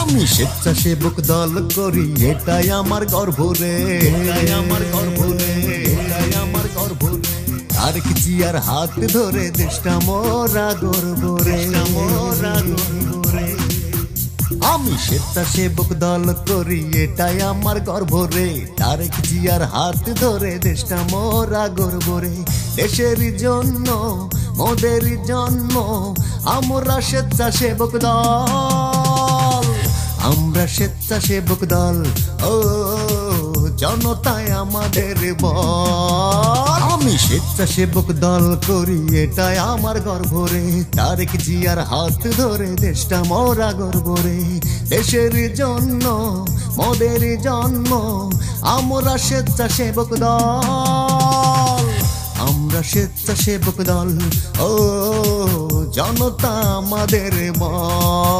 আমি স্বেচ্ছাসেবক দল করি, এটাই আমার গর্ব রে, এটাই আমার গর্ব রে, এটাই আমার গর্ব রে। তারেক জিয়ার হাত ধরে দেশটা মোরা গর্ব রে, মোরা গর্ব রে। আমি স্বেচ্ছাসেবক দল করি, এটাই আমার গর্ব রে। তারেক জিয়ার হাত ধরে দেশটা মোরা গর্ব রে। দেশের জন্য মোদের জন্ম, আমরা স্বেচ্ছাসেবক দল, আমরা স্বেচ্ছাসেবক দল। ও জনতায় আমাদের বল। আমি স্বেচ্ছাসেবক দল করি, এটাই আমার গর্ব রে। তারেক জিয়ার হাত ধরে দেশটা মোরা গর্ব রে। দেশের জন্য মোদের জন্ম, আমরা স্বেচ্ছাসেবক দল, আমরা স্বেচ্ছাসেবক দল। ও জনতা আমাদের বল।